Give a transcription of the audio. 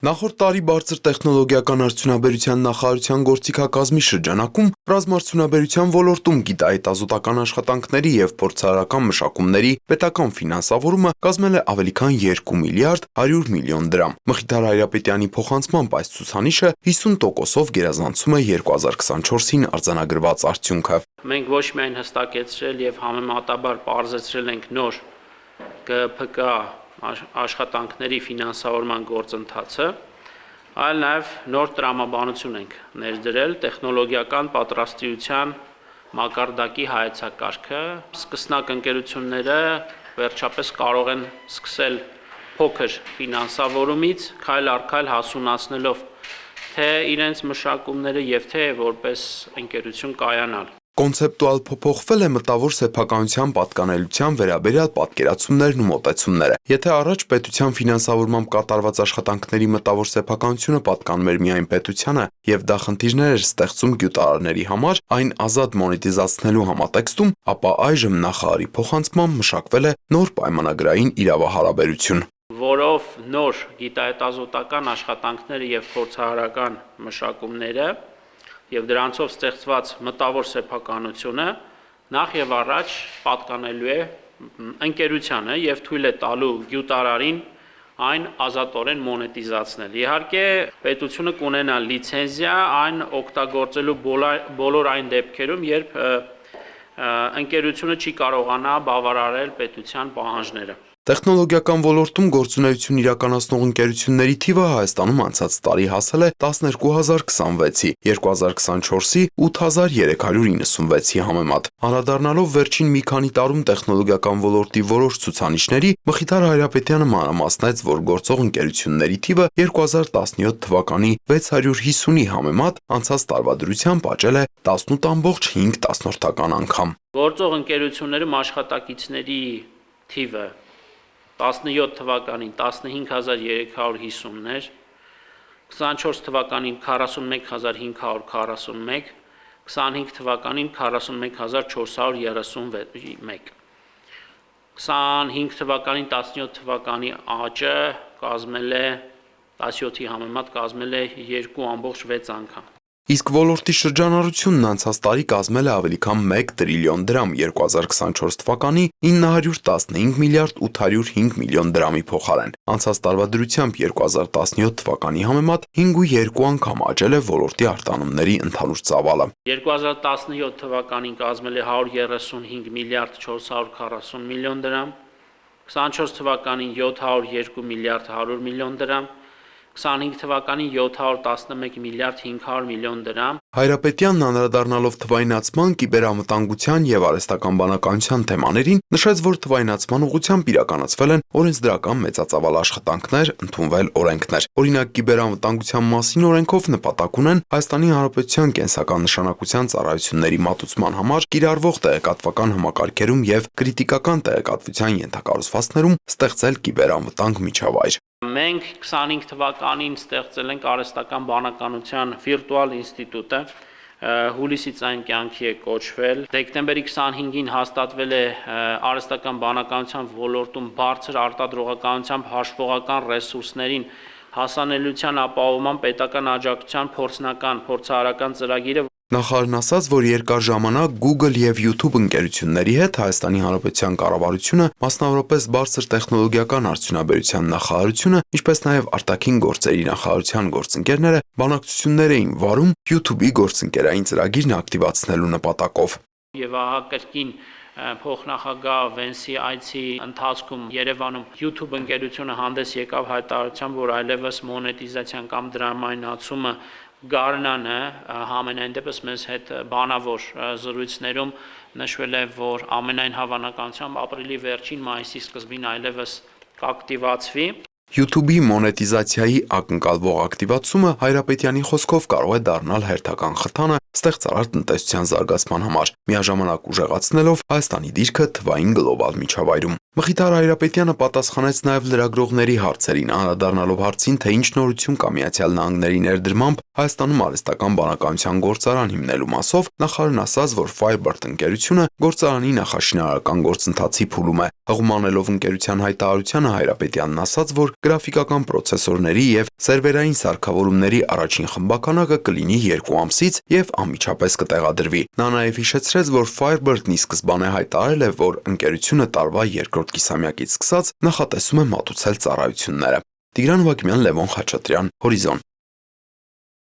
Նախորդ տարի բարձր տեխնոլոգիական արդյունաբերության նախարարության գործիքակազմի շրջանակում ռազմարդյունաբերության ոլորտում գիտահետազոտական աշխատանքների և փորձարարական մշակումների պետական ֆինանսավորումը կազմել է ավելի քան 2 միլիարդ 100 միլիոն դրամ։ Մխիթար Հայրապետյանի փոխանցմամբ այս ցուցանիշը 50%-ով գերազանցում է 2024-ին արձանագրված արդյունքը։ Մենք ոչ միայն հստակեցրել և համեմատաբար պարզեցրել ենք նոր ԿՓԿ աշխատանքների ֆինանսավորման գործընթացը, այլ նաև նոր տրամաբանություն ենք ներդրել տեխնոլոգիական պատրաստության մակարդակի հայեցակարգը։ Սկսնակ ընկերությունները վերջապես կարող են սկսել փոքր ֆինանսավորումից, քայլ առ քայլ հասունացնելով թե իրենց մշակումները և թե որպես ընկերություն կայանալ։ Կոնցեպտուալ փոփոխվել է մտավոր սեփականության պատկանելության վերաբերյալ պատկերացումներն ու մոտեցումները։ Եթե առաջ պետության ֆինանսավորմամբ կատարված աշխատանքների մտավոր սեփականությունը պատկանում էր միայն պետությանը և դա խնդիրներ էր ստեղծում գյուտարարների համար այն ազատ մոնետիզացնելու համատեքստում, ապա այժմ նախարարի փոխանցմամբ մշակվել է նոր պայմանագրային իրավահարաբերություն, որով նոր գիտահետազոտական աշխատանքները և փորձարարական մշակումները և դրանցով ստեղծված մտավոր սեփականությունը նախ և առաջ պատկանելու է ընկերությանը և թույլ է տալու գյուտարարին այն ազատորեն մոնետիզացնել։ Իհարկե, պետությունը կունենա լիցենզիա այն օգտագործելու բոլոր այն դեպքերում, երբ ընկերությունը չի կարողանա բավարարել պետության պահանջները։ Տեխնոլոգիական ոլորտում գործունեություն իրականացնող ընկերությունների թիվը Հայաստանում անցած տարի հասել է 12026-ի, 2024-ի 8396-ի համեմատ։ Անդրադառնալով վերջին մի քանի տարում տեխնոլոգիական ոլորտի որոշ ցուցանիշների, Մխիթար Հայրապետյանը մանրամասնեց, որ գործող ընկերությունների թիվը 2017 թվականի 650-ի համեմատ անցած տարվա դրությամբ աճել է 18,5 անգամ։ Գործող ընկերություններում աշխատակիցների թիվը 17 թվականին 15350-ներ, 24 թվականին 41541, 25 թվականին 41431, 25 թվականին 17 թվականի աճը կազմել է 17-ի համեմատ կազմել է 2,6 անգամ։ Իսկ ոլորտի շրջանառությունն անցած տարի կազմել է ավելի քան 1 տրիլիոն դրամ 2024 թվականի 915 միլիարդ 805 միլիոն դրամի փոխարեն։ Անցած տարվա դրությամբ 2017 թվականի համեմատ 5,2 անգամ աճել է ոլորտի արտանումների ընդհանուր ծավալը։ 2017 թվականին կազմել է 135 միլիարդ 440 միլիոն դրամ, 24 թվականին 702 միլիարդ 100 միլիոն դրամ, 25 թվականին 711 միլիարդ 500 միլիոն դրամ։ Հայրապետյանն անդրադառնալով թվայնացման, կիբերամտանգության և արհեստական բանականության թեմաներին, նշեց, որ թվայնացման ուղղությամբ իրականացվել են օրենսդրական մեծածավալ աշխատանքներ, ընդունվել օրենքներ։ Օրինակ, կիբերամտանգության մասին օրենքով նպատակ ունեն Հայաստանի Հանրապետության կենսական նշանակության ծառայությունների մատուցման համար կիրառվող տեղեկատվական համակարգերում և կրիտիկական տեղեկատվության ենթակառուցվածքներում ստեղծել կիբերանվտանգ միջավայր։ Մենք 25 թվականին ստեղծել ենք արհեստական բանականության վիրտուալ ինստիտուտը, հուլիսից այն կյանքի է կոչվել։ Դեկտեմբերի 25-ին հաստատվել է արհեստական բանականության ոլորտում բարձր արտադրողականությամբ հաշվողական ռեսուրսներին հասանելիության ապահովման պետական աջակցության փորձարարական ծրագիրը։ Նախարարն ասաց, որ երկար ժամանակ Google և YouTube ընկերությունների հետ Հայաստանի Հանրապետության կառավարությունը, մասնավորապես բարձր տեխնոլոգիական արդյունաբերության նախարարությունը, ինչպես նաև արտաքին գործերի նախարարության գործընկերները բանակցություններ էին վարում YouTube-ի գործընկերային ծրագիրն ակտիվացնելու նպատակով։ Եվ ահա փոխնախագահ Վենսի այցի ընթացքում Երևանում YouTube ընկերությունը հանդես եկավ հայտարարությամբ, որ այլևս մոնետիզացիան կամ դրամայնացումը գարնան է, համենայն դեպս մեզ հետ բանավոր զրույցներում նշվել է, որ ամենայն հավանականությամբ ապրիլի վերջին, մայիսի սկզբին այլևս կակտիվացվի։ YouTube-ի մոնետիզացիայի ակնկալվող ակտիվացումը Հայրապետյանի խոսքով կարող է դառնալ հերթական խթանը ստեղծարար տնտեսության զարգացման համար, միաժամանակ ուժեղացնելով Հայաստանի դիրքը թվային գլոբալ միջավայրում։ Մխիթար Հայրապետյանը պատասխանեց նաև լրագրողների հարցերին, անդրադառնալով հարցին, թե ինչ նորություն կա Միացյալ Նահանգների ներդրմամբ Հայաստանում արհեստական բանականության գործարան հիմնելու մասով, նախարարն ասաց, որ Firebird ընկերությունը գործարանի նախաշինարարական գործընթացի փուլում է։ Հղումանելով ընկերության հայտարարությանը Հայրապետյանն ասաց, որ գրաֆիկական պրոցեսորների եւ սերվերային սարքավորումների առաջին խմբականակը կլինի 2 ամսից եւ անմիջապես կտեղադրվի։ Նա նաև հիշեցրեց, որ Firebird-ն ի սկզբանե հայտարարել է, որ ընկերությունը տարվա երկրորդ կիսամյակից սկսած նախատեսում է մատուցել ծառայությունները։ Տիգրան Վագիմյան, Լևոն Խաչատրյան, Հորիզոն։